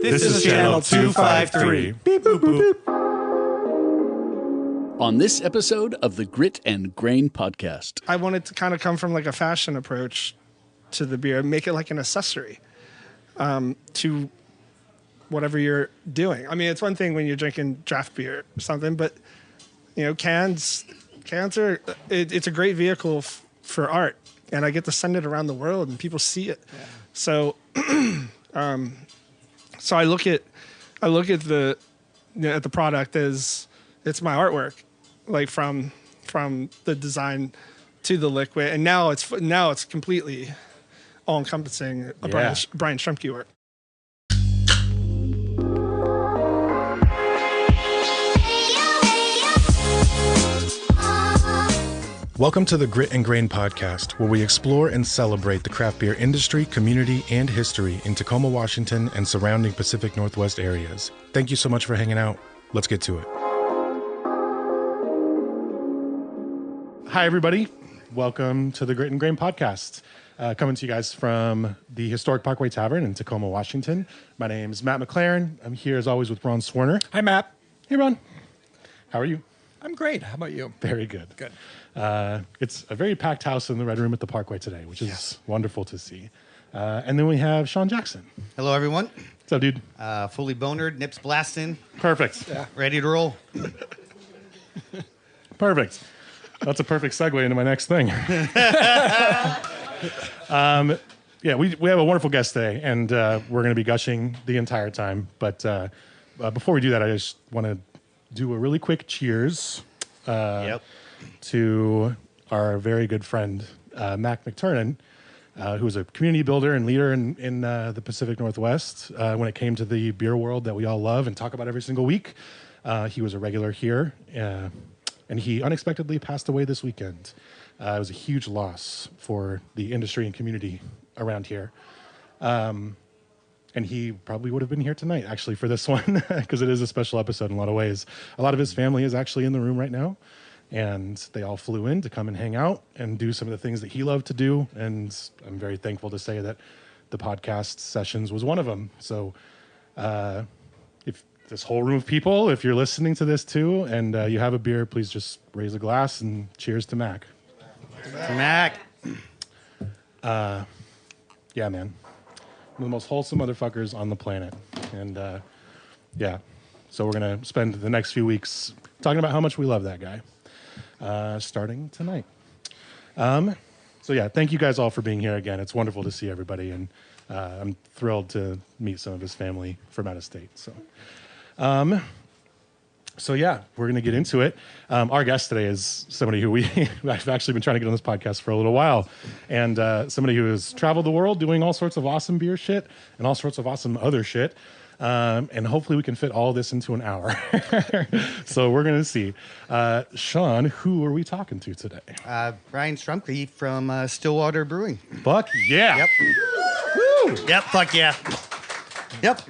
This is channel 253. Beep, boop, boop, boop. On this episode of the Grit and Grain podcast, I wanted to kind of come from like a fashion approach to the beer, make it like an accessory to whatever you're doing. I mean, it's one thing when you're drinking draft beer or something, but you know, cans are it's a great vehicle for art, and I get to send it around the world and people see it. Yeah. So, so I look at the product as it's my artwork, like from the design to the liquid, and now it's completely all encompassing Brian Strumke work. Welcome to the Grit and Grain podcast, where we explore and celebrate the craft beer industry, community, and history in Tacoma, Washington, and surrounding Pacific Northwest areas. Thank you so much for hanging out. Let's get to it. Hi, everybody. Welcome to the Grit and Grain podcast. Coming to you guys from the Historic Parkway Tavern in Tacoma, Washington. My name is Matt McLaren. I'm here, as always, with Ron Swerner. Hi, Matt. Hey, Ron. How are you? I'm great. How about you? Very good. Good. It's a very packed house in the Red Room at the Parkway today, which is wonderful to see. And then we have Sean Jackson. Hello, everyone. What's up, dude? Fully bonered, nips blasting. Perfect. Yeah. Ready to roll. Perfect. That's a perfect segue into my next thing. We have a wonderful guest today, and we're going to be gushing the entire time. But before we do that, I just want to do a really quick cheers to our very good friend, Mac McTurnan, who is a community builder and leader in the Pacific Northwest when it came to the beer world that we all love and talk about every single week. He was a regular here, and he unexpectedly passed away this weekend. It was a huge loss for the industry and community around here. And he probably would have been here tonight, actually, for this one, because it is a special episode in a lot of ways. A lot of his family is actually in the room right now, and they all flew in to come and hang out and do some of the things that he loved to do. And I'm very thankful to say that the podcast sessions was one of them. So if this whole room of people, if you're listening to this too, and you have a beer, please just raise a glass and cheers to Mac. Mac. Yeah, man. One of the most wholesome motherfuckers on the planet. And so we're going to spend the next few weeks talking about how much we love that guy, starting tonight. Thank you guys all for being here again. It's wonderful to see everybody, and I'm thrilled to meet some of his family from out of state. We're going to get into it. Our guest today is somebody who I've actually been trying to get on this podcast for a little while, and somebody who has traveled the world doing all sorts of awesome beer shit and all sorts of awesome other shit. And hopefully we can fit all this into an hour. So we're going to see. Sean, who are we talking to today? Brian Strumke from Stillwater Brewing. Fuck yeah. Yep. Woo! Yep, fuck yeah. Yep.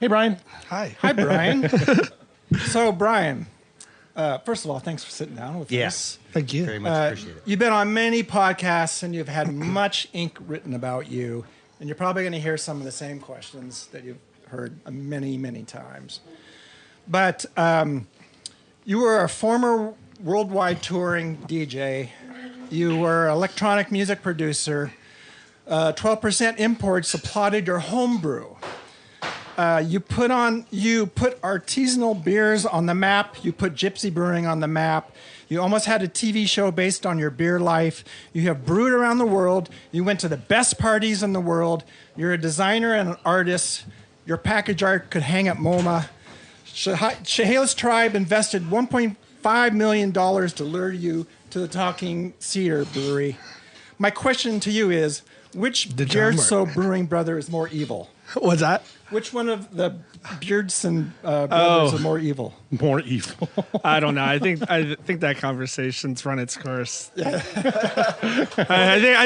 Hey, Brian. Hi. Hi, Brian. So, Brian, first of all, thanks for sitting down with us. Thank you. Very much appreciate it. You've been on many podcasts, and you've had much ink written about you, and you're probably going to hear some of the same questions that you've heard many, many times. But you were a former worldwide touring DJ. You were an electronic music producer. 12% Imports applauded your homebrew. You put artisanal beers on the map. You put gypsy brewing on the map. You almost had a TV show based on your beer life. You have brewed around the world. You went to the best parties in the world. You're a designer and an artist. Your package art could hang at MoMA. Chehalis Tribe invested $1.5 million to lure you to the Talking Cedar Brewery. My question to you is, which Beardso Brewing brother is more evil? What's that? Which one of the Beardson brothers are more evil? More evil. I don't know. I think that conversation's run its course. I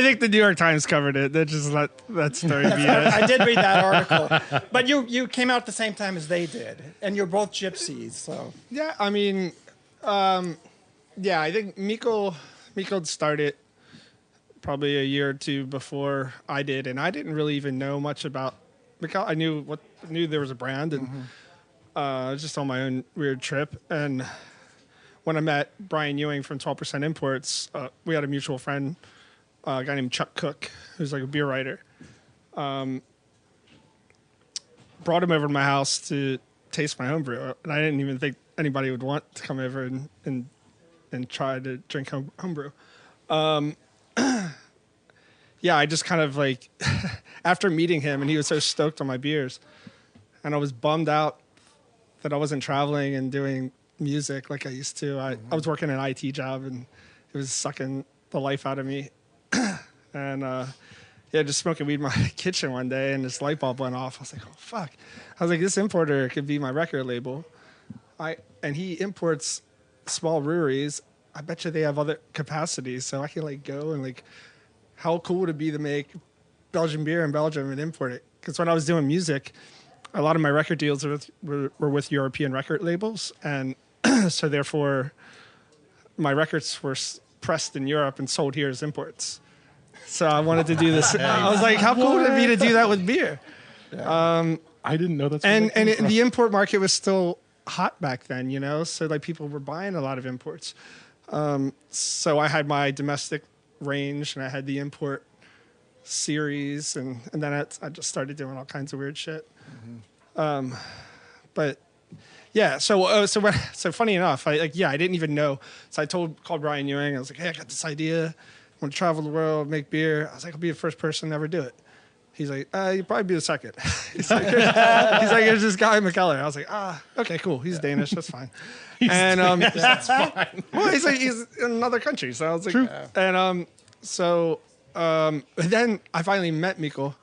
think the New York Times covered it. They just let that story be. I did read that article, but you came out at the same time as they did, and you're both gypsies. So Yeah, I mean, I think Mikko started probably a year or two before I did, and I didn't really even know much about Mikkel, I knew there was a brand, and I was just on my own weird trip. And when I met Brian Ewing from 12% Imports, we had a mutual friend, a guy named Chuck Cook, who's like a beer writer. Brought him over to my house to taste my homebrew, and I didn't even think anybody would want to come over and try to drink homebrew. Yeah, I just kind of like, after meeting him, and he was so stoked on my beers, and I was bummed out that I wasn't traveling and doing music like I used to. I was working an IT job, and it was sucking the life out of me. And yeah, just smoking weed in my kitchen one day, and this light bulb went off. I was like, oh, fuck. I was like, this importer could be my record label. And he imports small breweries. I bet you they have other capacities, so I can like go and like, how cool would it be to make Belgian beer in Belgium and import it? Because when I was doing music, a lot of my record deals were with European record labels, and so therefore my records were pressed in Europe and sold here as imports. So I wanted to do this. I was like, how cool would it be to do that with beer? I didn't know that's and the import market was still hot back then, you know, so like people were buying a lot of imports. So I had my domestic range, and I had the import series, and then I just started doing all kinds of weird shit. But yeah, so funny enough, I didn't even know. So I called Brian Ewing. I was like, hey, I got this idea. I want to travel the world, make beer. I was like, I'll be the first person to ever do it. He's like, you'll probably be the second. he's like, there's this guy McKellar. I was like, okay, cool. He's Danish. That's fine. That's fine. Well, he's in another country. So I was like, True. And then I finally met Mikkel,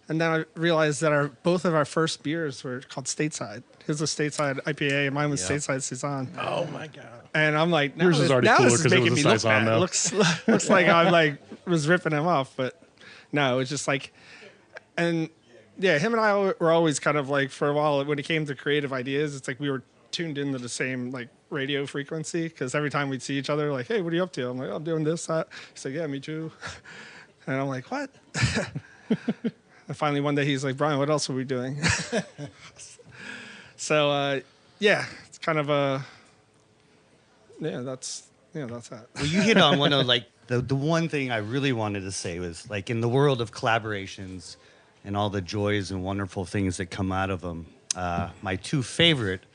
and then I realized that both of our first beers were called Stateside. His was Stateside IPA, and mine was Stateside Saison. Oh my god! And I'm like, yours is already cooler because it was a Saison, though. Looks like I like was ripping him off, but no, it was just like, and yeah, him and I were always kind of like, for a while when it came to creative ideas, it's like we were tuned into the same like radio frequency, because every time we'd see each other, like, hey, what are you up to? I'm like, I'm doing this, that. He's like, yeah, me too. And I'm like, what? And finally one day he's like, Brian, what else are we doing? So yeah, it's kind of that's that. Well, you hit on one of like the one thing I really wanted to say was like, in the world of collaborations and all the joys and wonderful things that come out of them, my two favorite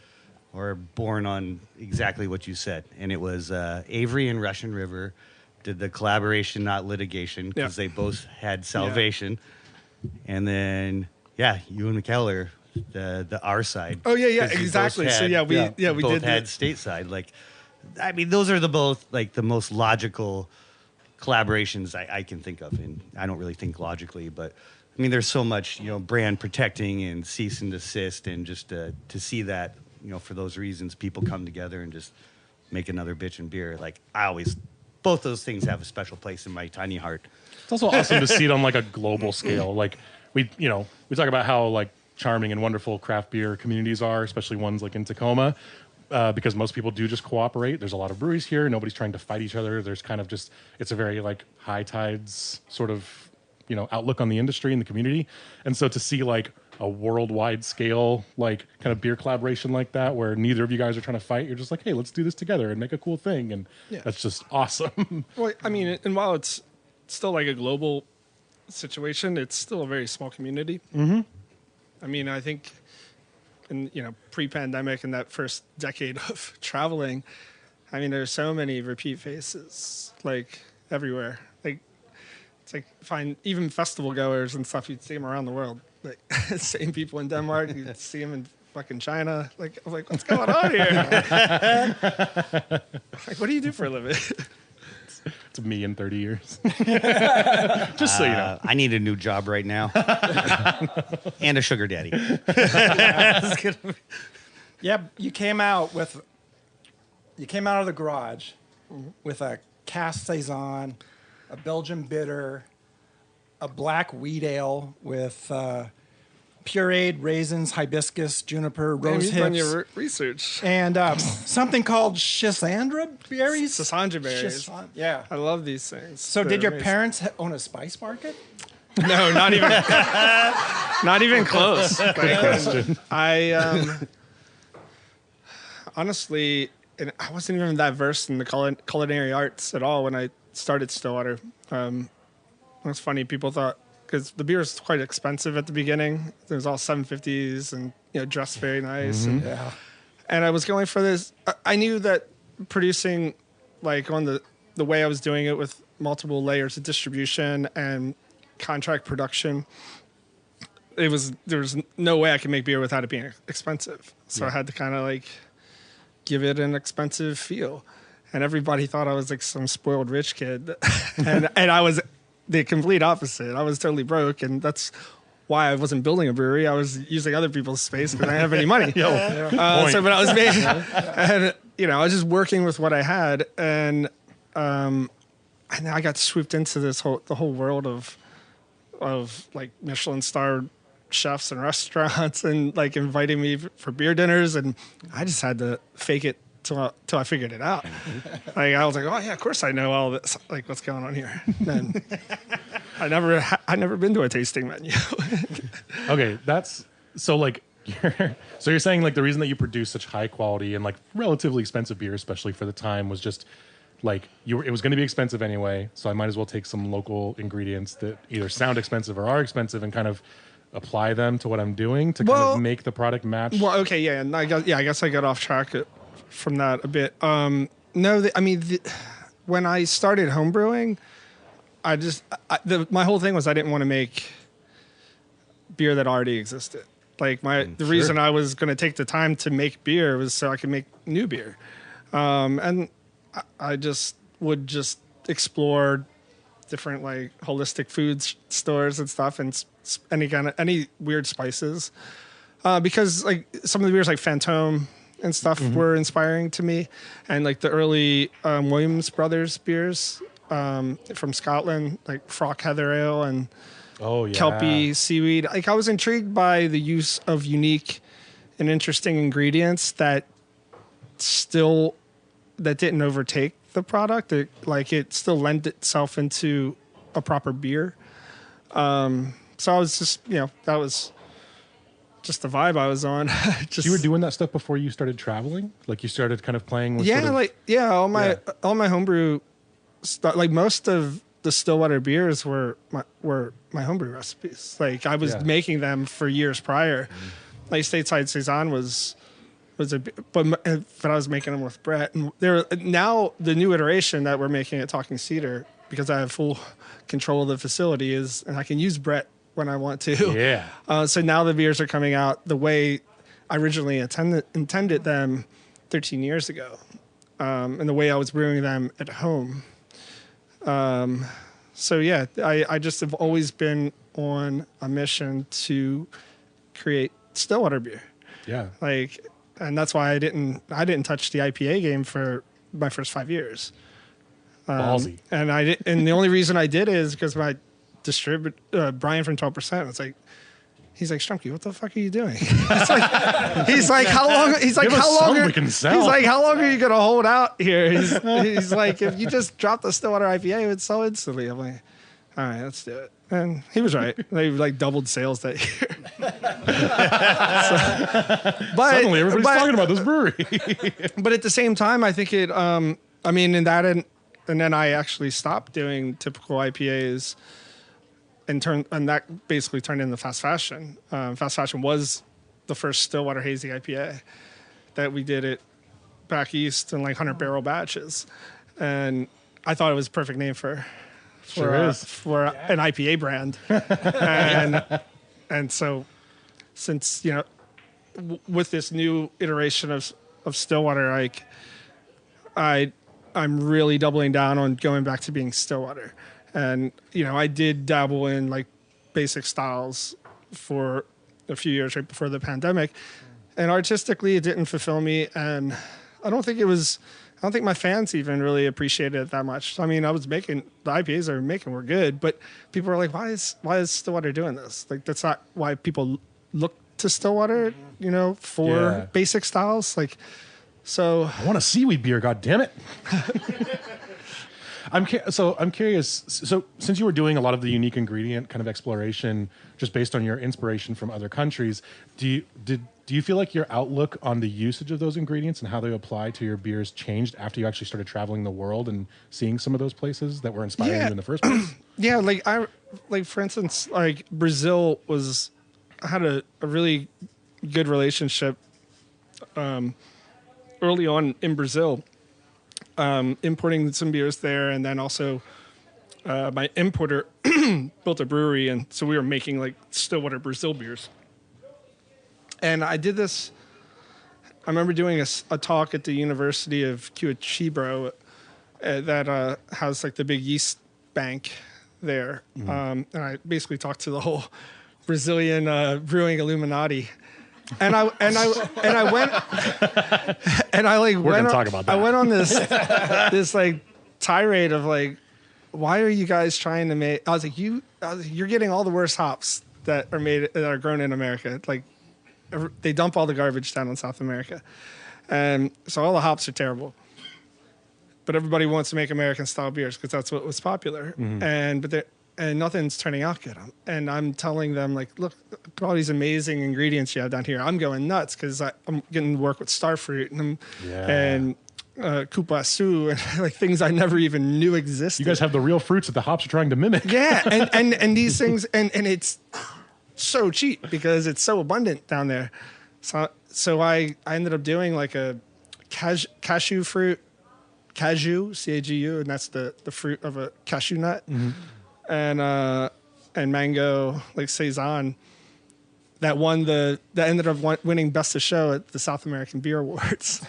were born on exactly what you said, and it was Avery and Russian River did the collaboration, not litigation, because they both had salvation, and then you and McKellar, the R side. Oh yeah, exactly. So we both did had stateside. Like, I mean, those are the most logical collaborations I can think of, and I don't really think logically, but I mean, there's so much brand protecting and cease and desist, and just to see that. For those reasons, people come together and just make another bitch and beer. Like, both those things have a special place in my tiny heart. It's also awesome to see it on like a global scale. Like we talk about how like charming and wonderful craft beer communities are, especially ones like in Tacoma, because most people do just cooperate. There's a lot of breweries here. Nobody's trying to fight each other. There's kind of just, it's a very like high tides sort of, outlook on the industry and the community. And so to see like a worldwide scale, like kind of beer collaboration like that, where neither of you guys are trying to fight, you're just like, hey, let's do this together and make a cool thing. And that's just awesome. Well, I mean, and while it's still like a global situation, it's still a very small community. I mean, I think in, pre-pandemic and that first decade of traveling, I mean, there's so many repeat faces, like everywhere. Like, it's like find even festival goers and stuff, you'd see them around the world. Like, same people in Denmark, you'd see them in fucking China. Like, I'm like, what's going on here? Like, what do you do for a living? It's me in 30 years. Just so you know. I need a new job right now. And a sugar daddy. Yeah, you came out of the garage with a cast saison, a Belgian bitter, a black wheat ale with pureed raisins, hibiscus, juniper, rose hips. You've done your research. And something called Schisandra berries. Schisandra berries. Yeah. I love these things. So did your parents own a spice market? No, not even, not even close. Question. I honestly, and I wasn't even that versed in the culinary arts at all when I started Stillwater. It's funny, people thought, because the beer was quite expensive at the beginning. It was all 750s and dressed very nice. And I was going for this. I knew that producing, like on the way I was doing it with multiple layers of distribution and contract production, there was no way I could make beer without it being expensive. So I had to kind of like give it an expensive feel. And everybody thought I was like some spoiled rich kid. and I was the complete opposite. I was totally broke, and that's why I wasn't building a brewery. I was using other people's space because I didn't have any money. But I was making, and I was just working with what I had, and I got swooped into the whole world of like Michelin star chefs and restaurants, and like inviting me for beer dinners, and I just had to fake it till I figured it out. Like I was like, oh yeah, of course I know all this. Like what's going on here? And I never been to a tasting menu. Okay, that's so like. So you're saying like the reason that you produce such high quality and like relatively expensive beer, especially for the time, was just like it was going to be expensive anyway. So I might as well take some local ingredients that either sound expensive or are expensive and kind of apply them to what I'm doing to kind of make the product match. Well, okay, yeah, and I guess I got off track from that a bit. When I started homebrewing, my whole thing was I didn't want to make beer that already existed. Like the reason I was going to take the time to make beer was so I could make new beer, and I just would just explore different like holistic food stores and stuff, and any weird spices, because like some of the beers like Fantôme and stuff were inspiring to me, and like the early Williams Brothers beers from Scotland, like Frock Heather Ale and Kelpie seaweed. Like I was intrigued by the use of unique and interesting ingredients that didn't overtake the product. It still lent itself into a proper beer. So I was just, that was just the vibe I was on. So you were doing that stuff before you started traveling? Like you started kind of playing with all my homebrew stuff, like most of the Stillwater beers were my homebrew recipes. Like I was making them for years prior. Like Stateside Saison was but I was making them with Brett. And now the new iteration that we're making at Talking Cedar, because I have full control of the facility, and I can use Brett when I want to. Yeah. So now the beers are coming out the way I originally intended them 13 years ago, and the way I was brewing them at home. So yeah, I just have always been on a mission to create Stillwater beer. Yeah. And that's why I didn't touch the IPA game for my first 5 years. Ballsy. And the only reason I did is because my distributor, Brian from 12%, he's like, Strumke, what the fuck are you doing? He's like, how long? He's like, how long? We can sell. He's like, how long are you gonna hold out here? He's like, if you just drop the Stillwater IPA, it would sell instantly. I'm like, all right, let's do it. And he was right. They like doubled sales that year. Suddenly everybody's talking about this brewery. But at the same time, I think and then I actually stopped doing typical IPAs and that basically turned into fast fashion. Fast fashion was the first Stillwater hazy IPA that we did it back east in like 100-barrel batches. And I thought it was a perfect name for an IPA brand. and so since, with this new iteration of Stillwater, I'm really doubling down on going back to being Stillwater. And, I did dabble in like basic styles for a few years right before the pandemic. And artistically, it didn't fulfill me. And I don't think my fans even really appreciated it that much. I mean, the IPAs I were making were good, but people were like, why is Stillwater doing this? Like, that's not why people look to Stillwater, for basic styles. Like, so. I want a seaweed beer, God damn it. I'm curious. So since you were doing a lot of the unique ingredient kind of exploration, just based on your inspiration from other countries, do you feel like your outlook on the usage of those ingredients and how they apply to your beers changed after you actually started traveling the world and seeing some of those places that were inspiring you in the first place? Yeah, like for instance, like Brazil had a really good relationship early on in Brazil, importing some beers there, and then also my importer built a brewery, and so we were making like Stillwater Brazil beers. And I did this. I remember doing a talk at the University of Curitiba that has like the big yeast bank there, and I basically talked to the whole Brazilian brewing Illuminati. And I went and I like We're gonna talk about that. I went on this like tirade of like, why are you guys trying to make? I was like, you're getting all the worst hops that are grown in America. Like, they dump all the garbage down in South America, and so all the hops are terrible. But everybody wants to make American style beers because that's what was popular, and nothing's turning out good. And I'm telling them, like, look at all these amazing ingredients you have down here. I'm going nuts because I'm getting to work with starfruit and cupuaçu and like things I never even knew existed. You guys have the real fruits that the hops are trying to mimic. Yeah, and these things, and it's so cheap because it's so abundant down there. So I ended up doing like a cashew fruit, CAGU, and that's the fruit of a cashew nut. And mango, like saison, that ended up winning best of show at the South American Beer Awards.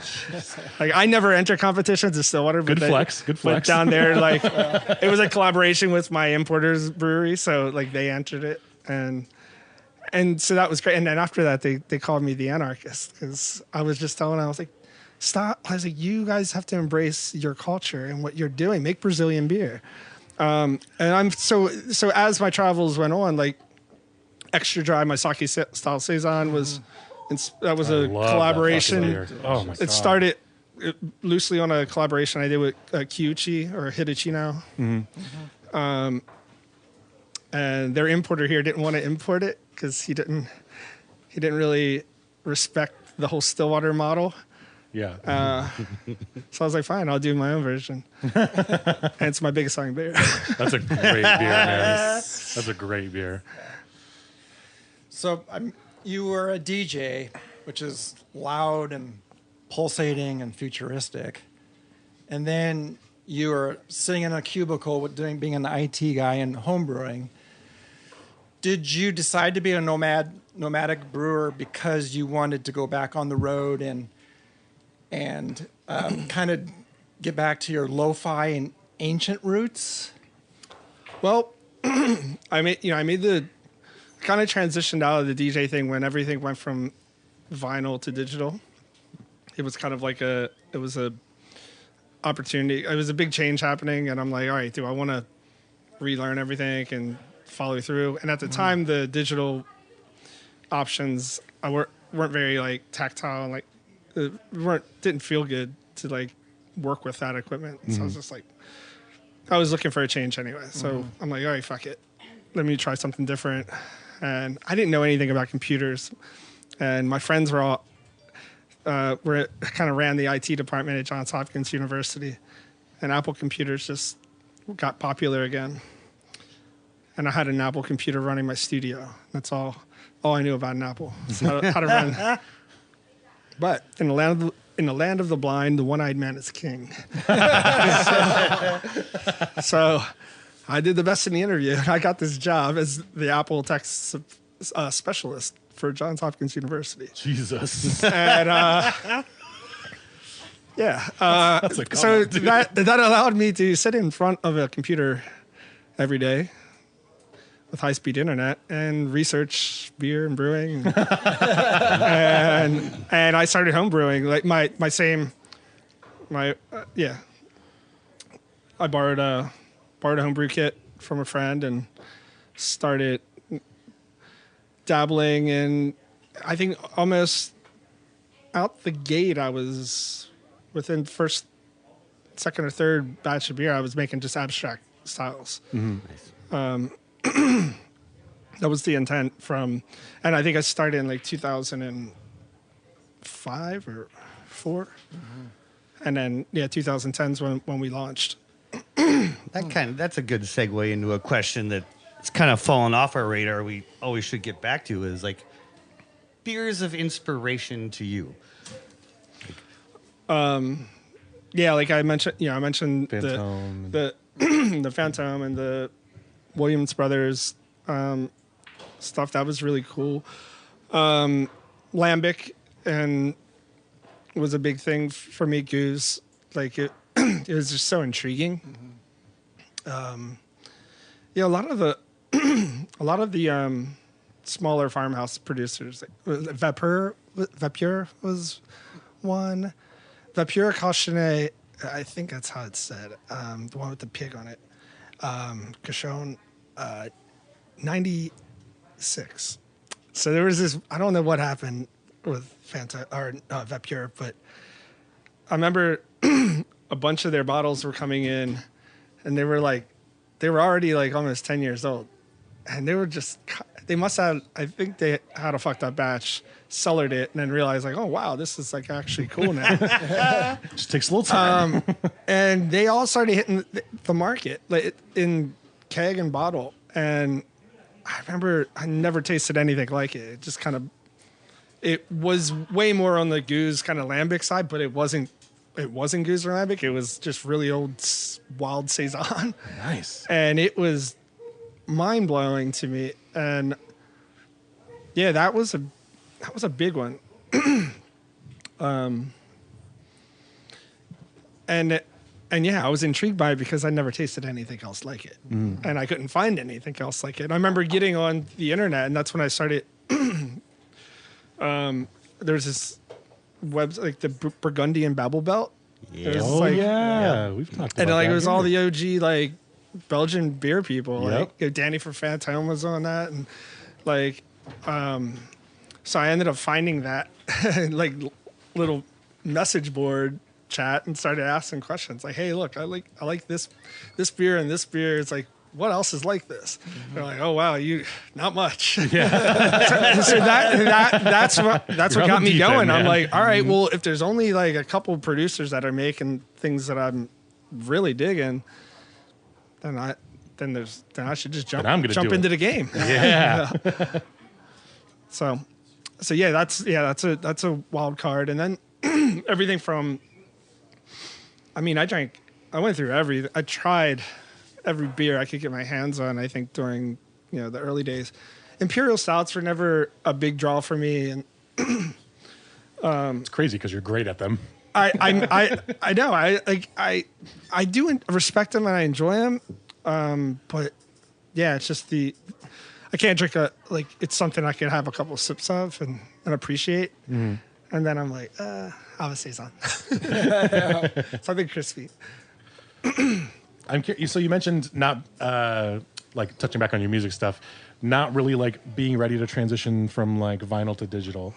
Like, I never enter competitions in Stillwater, but Good flex. went down there. Like, it was a collaboration with my importer's brewery, so like they entered it, and so that was great. And then after that, they called me the anarchist because I was just telling them, I was like, stop. I was like, you guys have to embrace your culture and what you're doing. Make Brazilian beer. And I'm so as my travels went on, like Extra Dry, my sake style saison was a collaboration. Oh my God. It started loosely on a collaboration I did with Kiuchi or Hitachino. And their importer here didn't want to import it because he didn't really respect the whole Stillwater model. Yeah. So I was like, fine, I'll do my own version. And it's my biggest selling beer. That's a great beer, man. That's a great beer. So you were a DJ, which is loud and pulsating and futuristic. And then you were sitting in a cubicle being an IT guy and homebrewing. Did you decide to be a nomadic brewer because you wanted to go back on the road and kind of get back to your lo-fi and ancient roots? Well, I made the kind of transitioned out of the DJ thing when everything went from vinyl to digital. It was kind of like it was a opportunity. It was a big change happening, and I'm like, all right, do I want to relearn everything and follow through? And at the time, the digital options weren't very like tactile, and like didn't feel good to like work with that equipment. So I was just like, I was looking for a change anyway. So I'm like, all right, fuck it, let me try something different. And I didn't know anything about computers, and my friends were all kind of ran the IT department at Johns Hopkins University, and Apple computers just got popular again. And I had an Apple computer running my studio. That's all I knew about an Apple, how to run. But in the land of the blind, the one-eyed man is king. So I did the best in the interview. I got this job as the Apple tech specialist for Johns Hopkins University. Jesus. And yeah, That's a so dude. that allowed me to sit in front of a computer every day with high-speed internet and research beer and brewing, and I started home brewing. Like I borrowed a homebrew kit from a friend and started dabbling in. I think almost out the gate, I was within first second or third batch of beer, I was making just abstract styles. Nice. That was the intent and I think I started in like 2005 or 4. And then, 2010's when we launched. That's a good segue into a question that it's kind of fallen off our radar. We always should get back to is like beers of inspiration to you. Like I mentioned, Phantom. the the Phantom and the Williams Brothers stuff. That was really cool. Lambic and was a big thing for me. Goose, like it was just so intriguing. A lot of the smaller farmhouse producers, like Vapeur was one. Vapeur Cochonnet, I think that's how it's said. The one with the pig on it. Cochon, 96. So there was this. I don't know what happened with Fanta or Vapeur, but I remember a bunch of their bottles were coming in, and they were already like almost 10 years old, and they must have. I think they had a fucked up batch, cellared it, and then realized like, oh wow, this is like actually cool now. Just takes a little time. And they all started hitting the market like in keg and bottle, and I remember I never tasted anything like it. It just it was way more on the goose kind of lambic side, but it wasn't goose or lambic. It was just really old wild saison. Nice. And it was mind blowing to me. And yeah, that was a big one. And yeah, I was intrigued by it because I never tasted anything else like it, and I couldn't find anything else like it. I remember getting on the internet, and that's when I started. There's this website, like the Burgundian Babel Belt. Yeah. We've talked about And like that it was here. all the OG like Belgian beer people. Yep. Like Danny from Phantom was on that, and like, so I ended up finding that like little message board chat and started asking questions like, hey, look, I like this beer and this beer. It's like, what else is like this? They're like, oh wow, you not much. Yeah. So that's what You're got on the me deep going. end, I'm man. like, all right, well, if there's only like a couple producers that are making things that I'm really digging, then I should just jump I'm gonna do into it. the game. Yeah. So yeah, that's a wild card, and then everything from. I mean, I went through I tried every beer I could get my hands on. I think during the early days, imperial stouts were never a big draw for me, and It's crazy because you're great at them. I know I do respect them and I enjoy them, but yeah, it's just I can't drink it's something I can have a couple sips of and appreciate, and then I'm like, I'll have a saison, something crispy. I'm curious. So you mentioned not like touching back on your music stuff, not really like being ready to transition from like vinyl to digital.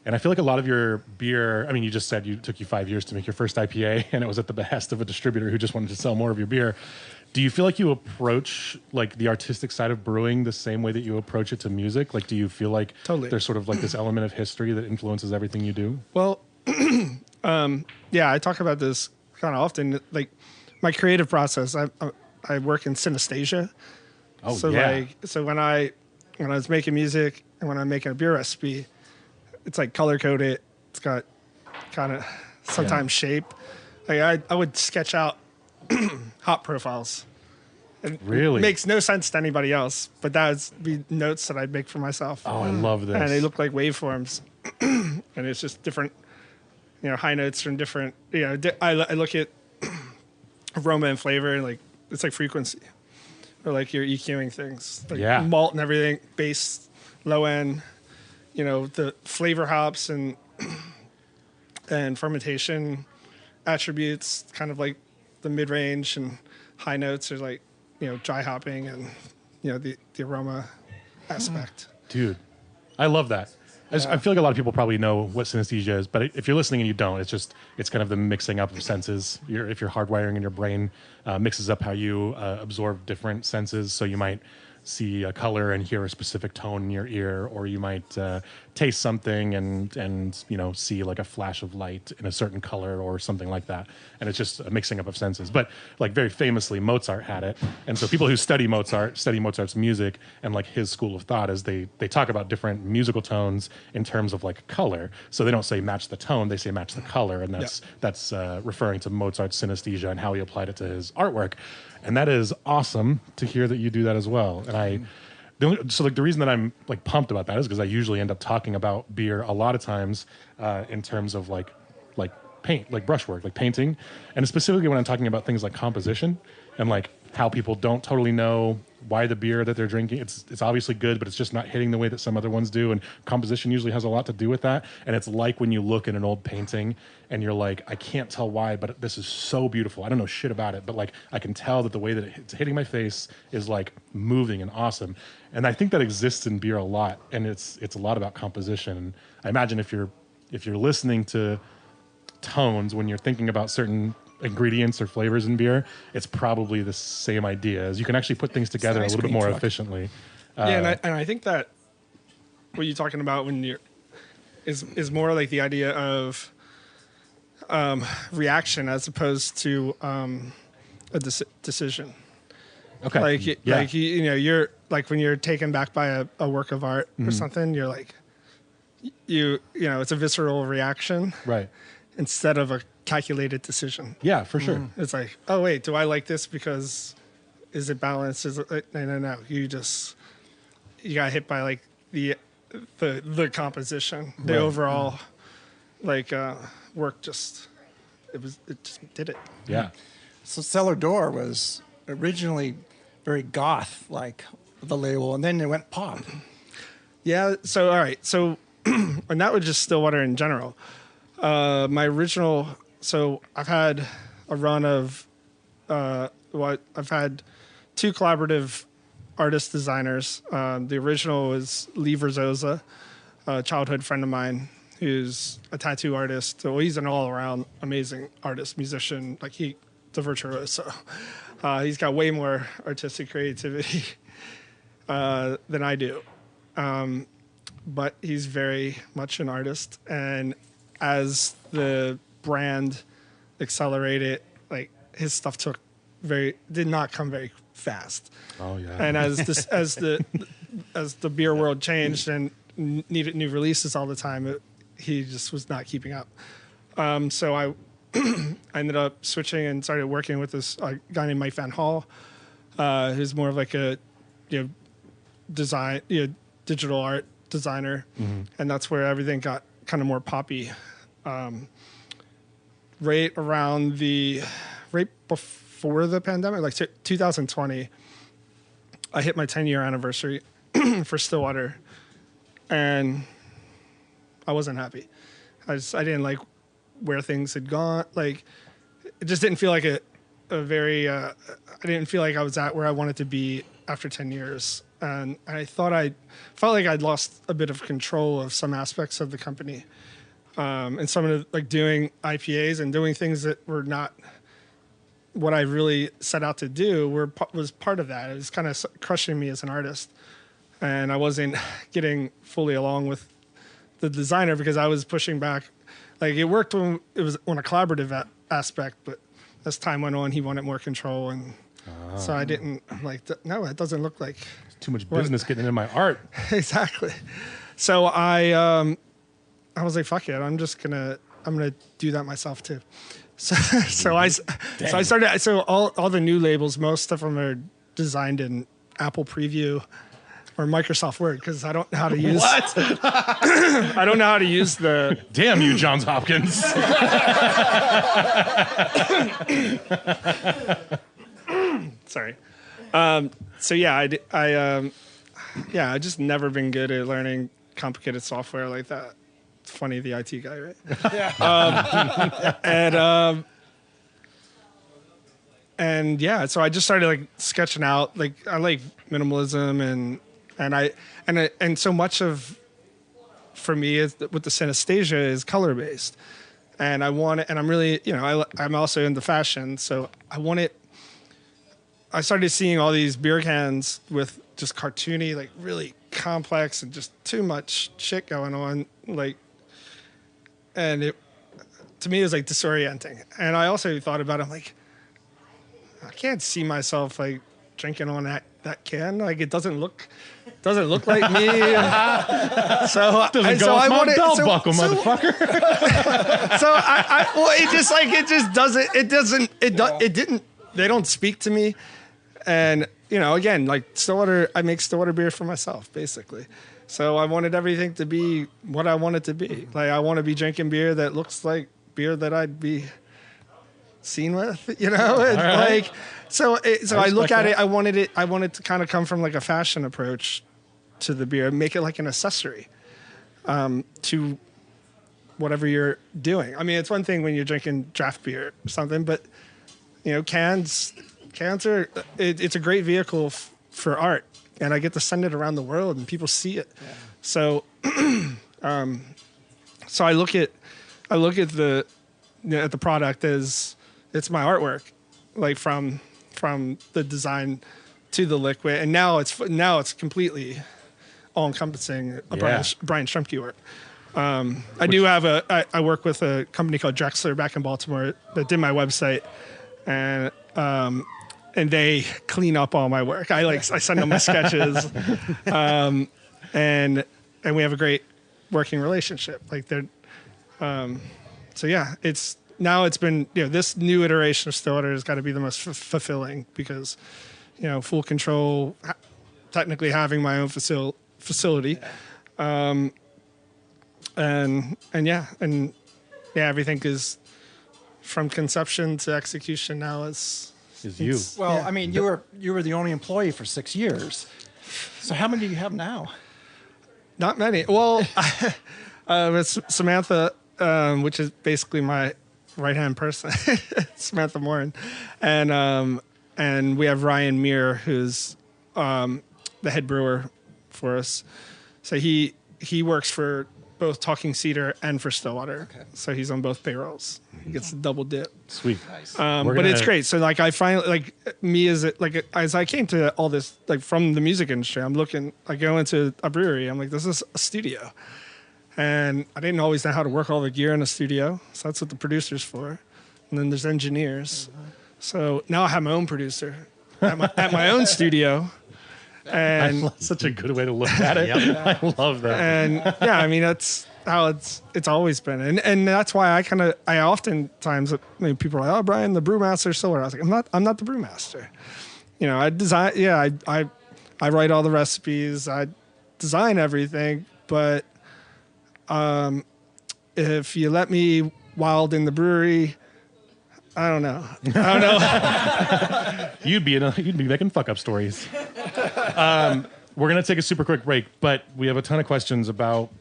And I feel like a lot of your beer, I mean, you just said it took you 5 years to make your first IPA, and it was at the behest of a distributor who just wanted to sell more of your beer. Do you feel like you approach like the artistic side of brewing the same way that you approach it to music? Like, do you feel like Totally. there's sort of like this element of history that influences everything you do? Well, yeah, I talk about this kind of often. Like my creative process, I work in synesthesia. Oh, So yeah. so when I was making music and when I'm making a beer recipe, it's like color coded. It's got kind of sometimes shape. Like I would sketch out hop profiles. It Really? makes no sense to anybody else, but that would be notes that I'd make for myself. Oh, I love this. And they look like waveforms, and it's just different, high notes from different. I look at aroma and flavor, and like it's like frequency, or like you're EQing things, like Yeah. malt and everything, bass, low end, the flavor hops and fermentation attributes, kind of like the mid range and high notes are like dry hopping and the aroma aspect. Dude, I love that. I feel like a lot of people probably know what synesthesia is, but if you're listening and you don't, it's kind of the mixing up of senses. If your hardwiring in your brain mixes up how you absorb different senses, so you might see a color and hear a specific tone in your ear, or you might taste something and see like a flash of light in a certain color or something like that. And it's just a mixing up of senses. But like very famously, Mozart had it. And so people who study Mozart's music, and like his school of thought is they talk about different musical tones in terms of like color. So they don't say match the tone, they say match the color. And that's referring to Mozart's synesthesia and how he applied it to his artwork. And that is awesome to hear that you do that as well. And the reason that I'm like pumped about that is because I usually end up talking about beer a lot of times in terms of like paint, like brushwork, like painting, and specifically when I'm talking about things like composition and like how people don't totally know why the beer that they're drinking, it's obviously good, but it's just not hitting the way that some other ones do. And composition usually has a lot to do with that. And it's like when you look at an old painting and you're like, I can't tell why, but this is so beautiful. I don't know shit about it, but like I can tell that the way that it's hitting my face is like moving and awesome. And I think that exists in beer a lot, and it's a lot about composition. And I imagine if you're listening to tones when you're thinking about certain ingredients or flavors in beer, it's probably the same idea, as you can actually put things together a little bit more efficiently. And I think that what you're talking about when you're is more like the idea of reaction as opposed to a decision. Okay. Like you're like when you're taken back by a work of art or something, you're like it's a visceral reaction, Right. instead of a calculated decision. Yeah, for sure. It's like, oh wait, do I like this because is it balanced? Is it no. You got hit by like the composition, the overall like work. It just did it. Yeah. So Cellar Door was originally very goth, like the label, and then it went pop. Yeah. So all right. So and that was just Stillwater in general. My original. So I've had a run of I've had two collaborative artist designers. The original was Lee Verzosa, a childhood friend of mine who's a tattoo artist. So he's an all-around amazing artist, musician. Like he's a virtuoso. He's got way more artistic creativity than I do. But he's very much an artist. And as the brand accelerated, like his stuff did not come very fast. Oh yeah. And as the beer world changed and needed new releases all the time, he just was not keeping up. So I ended up switching and started working with this guy named Mike Van Hall, who's more of like a design, digital art designer, and that's where everything got kind of more poppy. Right before the pandemic, like 2020, I hit my 10-year anniversary for Stillwater, and I wasn't happy. I didn't like where things had gone. Like, it just didn't feel like a very. I didn't feel like I was at where I wanted to be after 10 years, and I felt like I'd lost a bit of control of some aspects of the company. And some of the, like doing IPAs and doing things that were not what I really set out to do was part of that. It was kind of crushing me as an artist, and I wasn't getting fully along with the designer because I was pushing back. Like it worked when it was on a collaborative aspect, but as time went on, he wanted more control, and so I didn't like. No, it doesn't look like Too much business getting into my art. Exactly. So I was like, fuck it, I'm gonna do that myself too. So I started. So all the new labels, most of them are designed in Apple Preview or Microsoft Word because I don't know how to use. What? I don't know how to use the. Damn you, Johns Hopkins. Sorry. So yeah, I just never been good at learning complicated software like that. It's funny, the IT guy, right? Yeah. And yeah, so I just started like sketching out. Like I like minimalism and so much of for me is with the synesthesia is color based, and I want it. And I'm really, I'm also into fashion, so I want it. I started seeing all these beer cans with just cartoony, like really complex and just too much shit going on, and it to me is like disorienting. And I also thought about it, I'm like, I can't see myself like drinking on that can. Like it doesn't look like me. So Doesn't go with my belt buckle, motherfucker. It didn't. They don't speak to me. And again, like Stillwater, I make Stillwater beer for myself, basically. So I wanted everything to be what I want it to be. Like I want to be drinking beer that looks like beer that I'd be seen with, and right. like so I look at it. I wanted to kind of come from like a fashion approach to the beer, make it like an accessory to whatever you're doing. I mean, it's one thing when you're drinking draft beer or something, but cans are it's a great vehicle for art, and I get to send it around the world and people see it. Yeah. So so I look at the at the product as it's my artwork, like from the design to the liquid, and now it's completely all encompassing Brian Strumke work. I do have I work with a company called Drexler back in Baltimore that did my website, and they clean up all my work. I send them my sketches, and we have a great working relationship. Like they're, so yeah, it's been this new iteration of Stillwater has got to be the most fulfilling because full control, technically having my own facility, and everything is from conception to execution now is you. Well, I mean, you were the only employee for 6 years. So how many do you have now? Not many. Well, it's Samantha, which is basically my right-hand person, Samantha Morin, and we have Ryan Meir, who's the head brewer for us. So he works for both Talking Cedar and for Stillwater. Okay. So he's on both payrolls. He gets a double dip. Sweet. Nice. But it's great. So like I finally as I came to all this like from the music industry, I go into a brewery. I'm like, this is a studio. And I didn't always know how to work all the gear in a studio. So that's what the producer's for. And then there's engineers. Mm-hmm. So now I have my own producer at my own studio. And that's such a good way to look at it. Yep. I love that. And yeah, I mean, that's how it's always been. And that's why I oftentimes, people are like, oh, Brian, the brewmaster Stillwater. I was like, I'm not the brewmaster. I design, I write all the recipes. I design everything. But if you let me wild in the brewery, I don't know. You'd be making fuck up stories. We're gonna take a super quick break, but we have a ton of questions about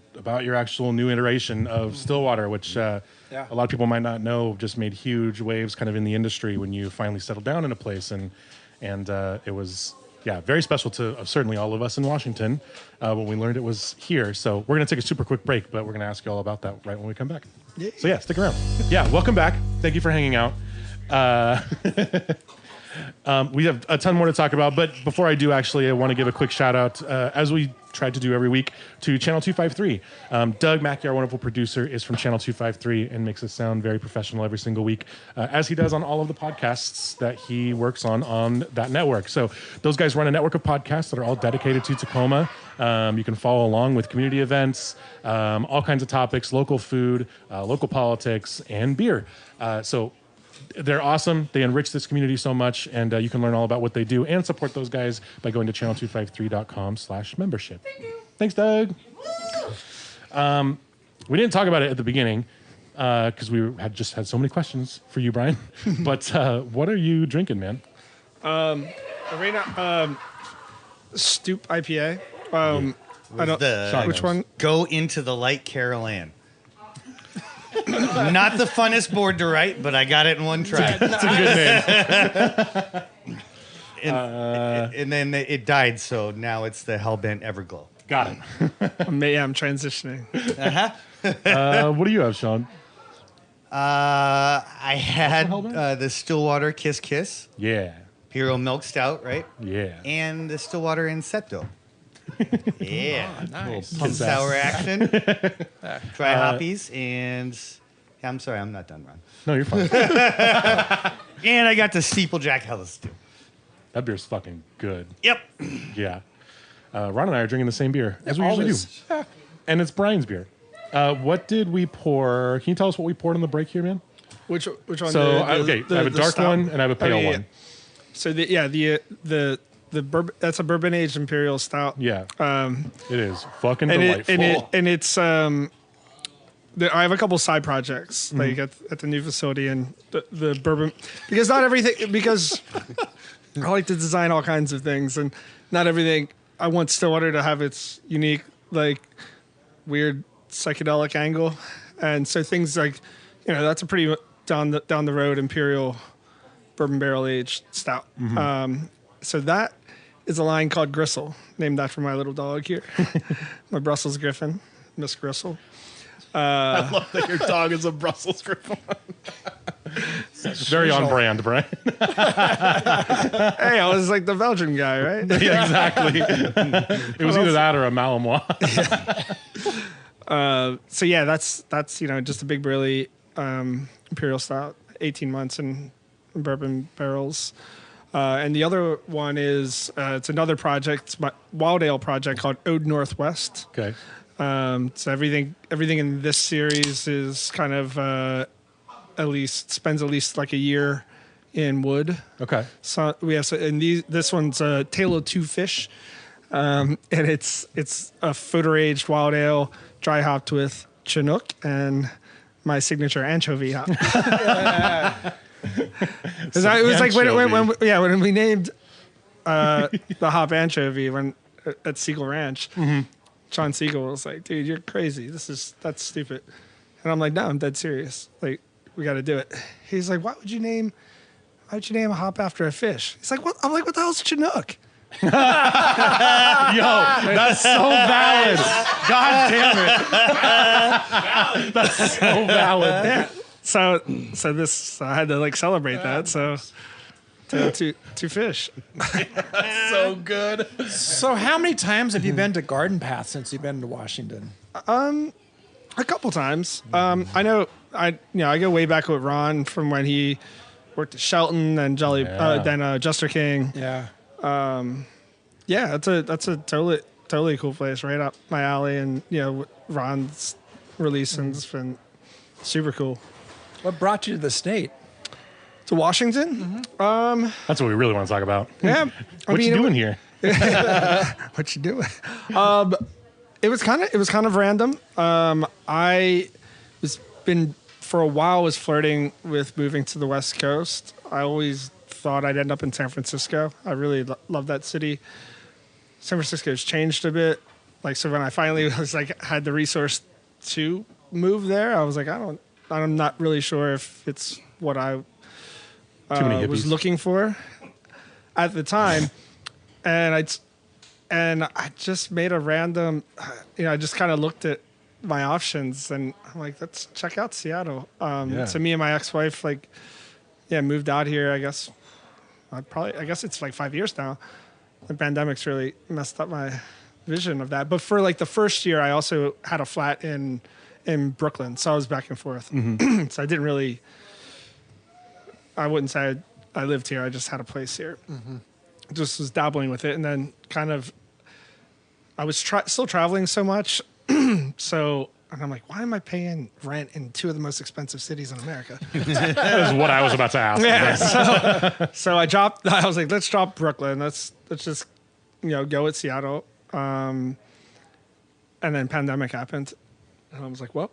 your actual new iteration of Stillwater, which a lot of people might not know just made huge waves kind of in the industry when you finally settled down in a place, and it was very special to certainly all of us in Washington when we learned it was here. So we're gonna take a super quick break, but we're gonna ask you all about that right when we come back. Yeah. So stick around. Welcome back. Thank you for hanging out. We have a ton more to talk about, but before I do, actually, I want to give a quick shout out, as we try to do every week, to Channel 253. Doug Mackey, our wonderful producer, is from Channel 253 and makes us sound very professional every single week, as he does on all of the podcasts that he works on that network. So those guys run a network of podcasts that are all dedicated to Tacoma. You can follow along with community events, all kinds of topics, local food, local politics, and beer. So they're awesome. They enrich this community so much, and you can learn all about what they do and support those guys by going to channel253.com/membership. Thank you. Thanks, Doug. We didn't talk about it at the beginning because we had so many questions for you, Brian. But what are you drinking, man? Arena Stoop IPA. I don't. Which one? Go into the light, Carol Ann. Not the funnest board to write, but I got it in one try. That's a good name. And then it died, so now it's the Hellbent Everglow. Got it. I'm transitioning. What do you have, Sean? I had the Stillwater Kiss Kiss, Yeah. Imperial Milk Stout, right? Yeah. And the Stillwater Insetto. Yeah. Nice. Some sour action, dry hoppies, and I'm sorry, I'm not done, Ron. No, you're fine. And I got the Steeplejack Helles too. That beer's fucking good. Yep. Yeah. Ron and I are drinking the same beer, as we usually do. And it's Brian's beer. What did we pour? Can you tell us what we poured on the break here, man? Which one? So, I have a dark stout? one and I have a pale one. So the bourbon, that's a bourbon aged imperial stout. Yeah. It is fucking And delightful. it's I have a couple side projects like at the new facility, and the bourbon, because not everything, because I like to design all kinds of things, and not everything. I want Stillwater to have its unique, like, weird psychedelic angle, and so things like, that's a pretty down the road imperial bourbon barrel aged stout. So that is a line called Gristle, named after my little dog here, my Brussels Griffin, Miss Gristle. I love that your dog is a Brussels Griffin. Very on brand, Brian. Hey, I was like the Belgian guy, right? Yeah, exactly. It was either that or a Malinois. So yeah, that's just a big burly imperial stout, 18 months in bourbon barrels. And the other one is it's another project, it's my wild ale project called Ode Northwest. Okay. So everything in this series is kind of spends at least like a year in wood. Okay. So we have this one's Tale of Two Fish, and it's a fooder aged wild ale, dry hopped with Chinook and my signature anchovy hop. It was like when we named the hop anchovy at Siegel Ranch. John Siegel was like, "Dude, you're crazy. That's stupid." And I'm like, "No, I'm dead serious. Like, we got to do it." He's like, "Why would you name a hop after a fish?" He's like, "What?" I'm like, "What the hell's Chinook?" Yo, that's so valid. God damn it. That's so valid. Yeah. So I had to like celebrate that. So two fish. So good. So how many times have you been to Garden Path since you've been to Washington? A couple times. I know I go way back with Ron from when he worked at Shelton and then Jester King. Yeah. Yeah, that's a totally cool place, right up my alley, and Ron's releasing has been super could What brought you to the state? to Washington. That's what we really want to talk about. Yeah, What you doing here? What you doing? It was kind of random. I for a while was flirting with moving to the West Coast. I always thought I'd end up in San Francisco. I really love that city. San Francisco's changed a bit. Like, so when I finally was like had the resource to move there, I was like, I'm not really sure if it's what I was looking for at the time. And I just made a random, I just kind of looked at my options, and I'm like, let's check out Seattle. So me and my ex-wife, moved out here. I guess it's like 5 years now. The pandemic's really messed up my vision of that. But for like the first year, I also had a flat in Brooklyn, so I was back and forth. So I wouldn't say I lived here. I just had a place here. Just was dabbling with it, and then kind of I was still traveling so much. So, and I'm like, why am I paying rent in two of the most expensive cities in America? That is what I was about to ask. Yeah. So I was like, let's drop Brooklyn. Let's just, go at Seattle. And then pandemic happened. And I was like, well,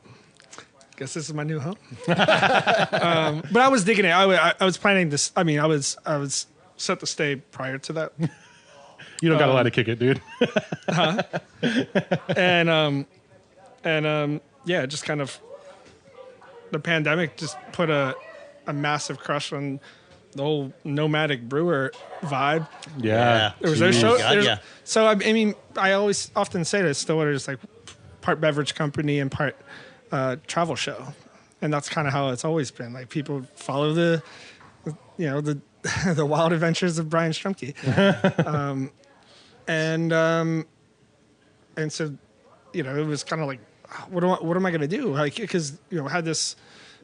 guess this is my new home. But I was digging it. I was planning this. I mean, I was set to stay prior to that. You don't got to let it kick it, dude. Just kind of the pandemic just put a massive crush on the whole nomadic brewer vibe. Yeah. There was no show. God, yeah. So I mean, I always often say that Stillwater is like part beverage company and part travel show, and that's kind of how it's always been. Like people follow the the wild adventures of Brian Strumke, and so it was kind of like, what am I going to do? Like, because I had this,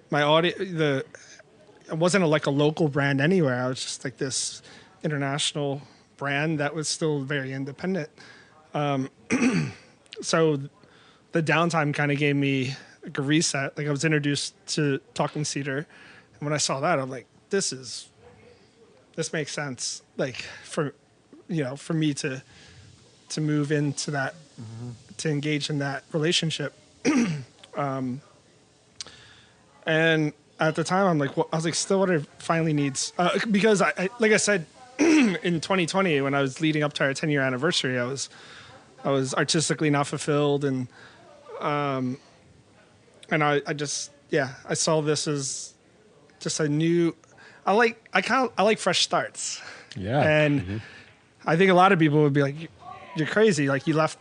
my audience, it wasn't like a local brand anywhere. I was just like this international brand that was still very independent. So the downtime kind of gave me like a reset. Like I was introduced to Talking Cedar, and when I saw that, I'm like, this makes sense. Like for me to move into that, to engage in that relationship. And at the time, I was like, Stillwater finally needs, because I like I said, in 2020, when I was leading up to our 10-year anniversary, I was artistically not fulfilled, and I saw this as just a new, I like fresh starts. Yeah. And I think a lot of people would be like, you're crazy. Like you left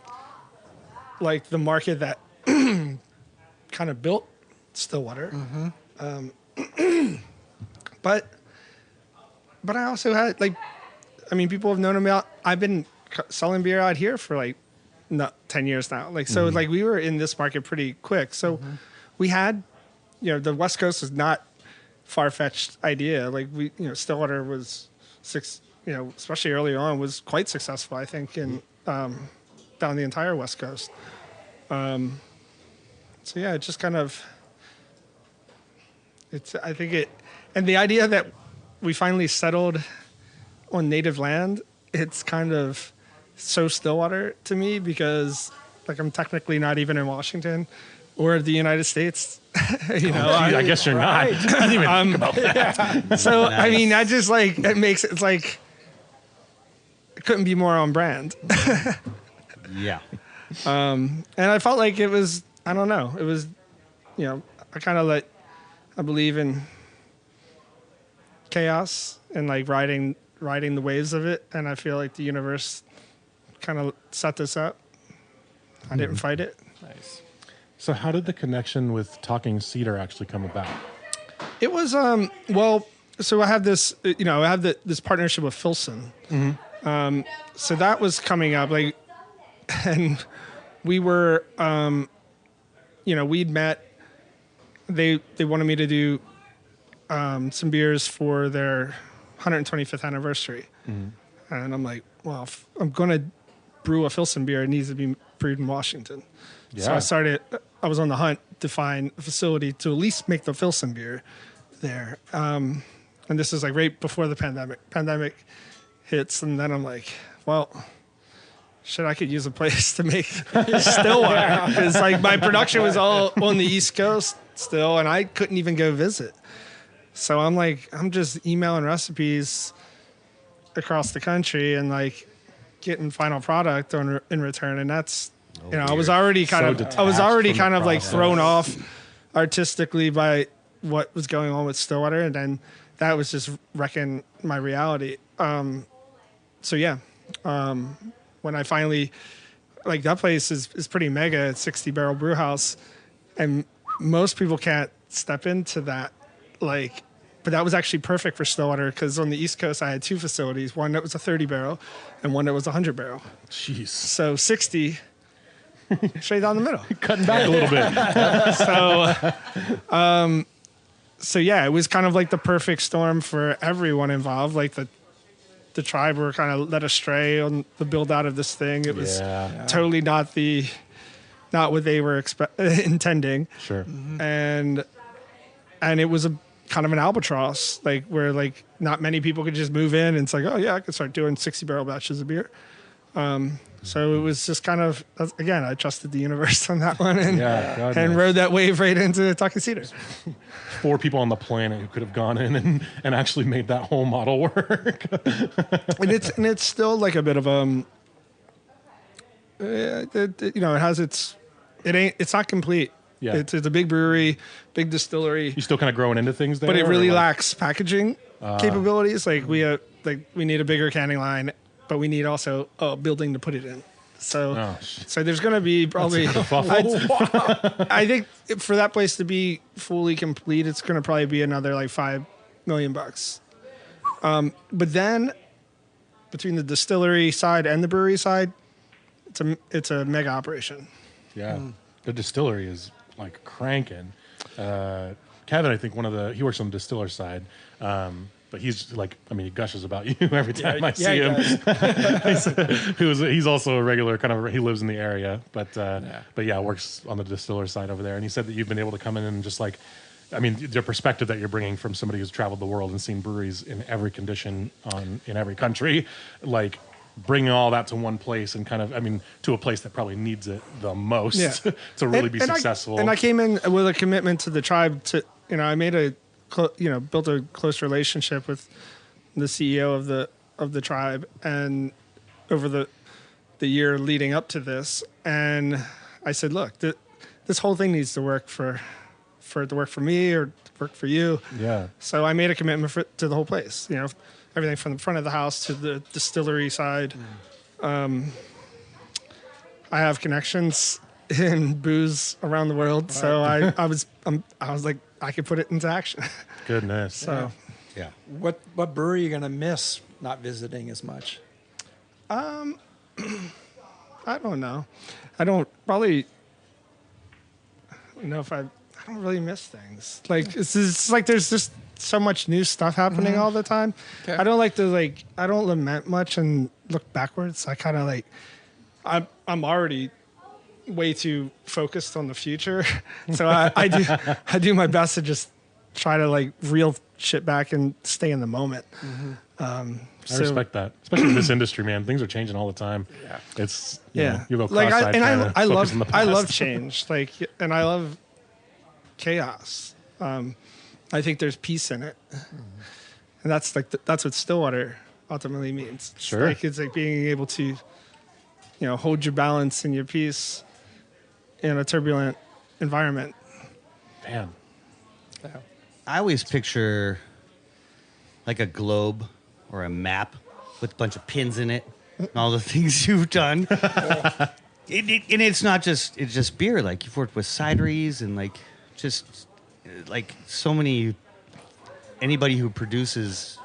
like the market that kind of built Stillwater. But I also had people have known about, I've been selling beer out here for like 10 years now. Like, so like we were in this market pretty quick. So we had, the West Coast was not far-fetched idea. Like Stillwater was especially early on, was quite successful, I think, in down the entire West Coast. So yeah, it just kind of, and the idea that we finally settled on native land, it's kind of so Stillwater to me, because like I'm technically not even in Washington or the United States. I guess you're not. I didn't even think about that. So nice. I mean, I just like, it's like, it couldn't be more on brand. Yeah. And I felt like it was, I don't know, it was, I believe in chaos and like riding the waves of it. And I feel like the universe kind of set this up. I didn't fight it. Nice. So how did the connection with Talking Cedar actually come about? It was, so I have this, this partnership with Filson. So that was coming up, like, and we were, we'd met. They wanted me to do some beers for their 125th anniversary, and I'm like, well, if I'm gonna brew a Filson beer, it needs to be brewed in Washington. Yeah. So I was on the hunt to find a facility to at least make the Filson beer there. And this is like right before the pandemic hits, and then I'm like, well, shit, I could use a place to make Stillwater, because like my production was all on the East Coast still, and I couldn't even go visit. So I'm just emailing recipes across the country and like getting final product in return, and that's I was already kind of like thrown off artistically by what was going on with Stillwater, and then that was just wrecking my reality. So yeah. When I finally, like, that place is pretty mega. It's 60-barrel brew house, and most people can't step into that. Like, but that was actually perfect for Stillwater, because on the East Coast I had two facilities, one that was a 30-barrel and one that was a 100-barrel. Jeez. So 60, straight down the middle. Cutting back a little bit. So yeah, it was kind of like the perfect storm for everyone involved. Like the tribe were kind of led astray on the build out of this thing. It was totally not what they were intending. Sure. And it was a kind of an albatross, like where like not many people could just move in and it's like, oh yeah, I could start doing 60-barrel batches of beer. So it was just kind of, again, I trusted the universe on that one and rode that wave right into Talking Cedar. 4 people on the planet who could have gone in and actually made that whole model work. and it's still like a bit of it's not complete. Yeah. It's a big brewery, big distillery, You still kind of growing into things there? but it or really like- lacks packaging capabilities. Like we need a bigger canning line, but we need also a building to put it in. So, Oh, shit. so there's going to be probably, I think for that place to be fully complete, it's going to probably be another like $5 million. But then between the distillery side and the brewery side, it's a mega operation. Yeah. The distillery is like cranking. Kevin, I think he works on the distiller side. But he's like, I mean, he gushes about you every time I see him. He's also a regular he lives in the area, but yeah, works on the distiller side over there. And he said that you've been able to come in and just like, I mean, the perspective that you're bringing from somebody who's traveled the world and seen breweries in every condition in every country, like bringing all that to one place and kind of, I mean, to a place that probably needs it the most to really be successful. I came in with a commitment to the tribe to, I made built a close relationship with the CEO of the tribe, and over the year leading up to this, and I said, look, this whole thing needs to work for it to work for me or to work for you. Yeah. So I made a commitment to the whole place. Everything from the front of the house to the distillery side. I have connections in booze around the world, so I was like, I could put it into action. Goodness. So, Yeah. What brewery are you going to miss not visiting as much? I don't know. I don't really miss things. Like it's like there's just so much new stuff happening all the time. Okay. I don't lament much and look backwards. I kind of like I'm already way too focused on the future. So I do my best to just try to like reel shit back and stay in the moment. I respect that, especially in this industry, man. Things are changing all the time. Yeah. It's you go like cross-eyed trying to I focus on the I love past. change, like, and I love chaos. I think there's peace in it, and that's like that's what Stillwater ultimately means. Sure. It's like being able to, hold your balance and your peace in a turbulent environment. Man. I always picture like a globe or a map with a bunch of pins in it and all the things you've done. And it's not just beer. Like you've worked with cideries and like just like so many. Anybody who produces,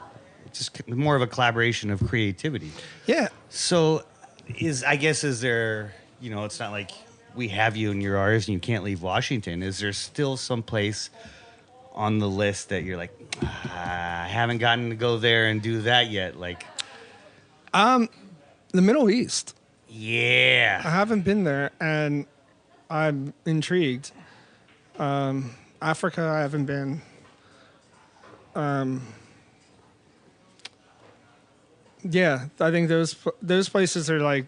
just more of a collaboration of creativity. Yeah. So is there? It's not like we have you and you're ours and you can't leave Washington. Is there still some place on the list that you're like, I haven't gotten to go there and do that yet? Like, The Middle East. I yeah. haven't been there, and I'm intrigued. Africa, I haven't been. Yeah, I think those places are like.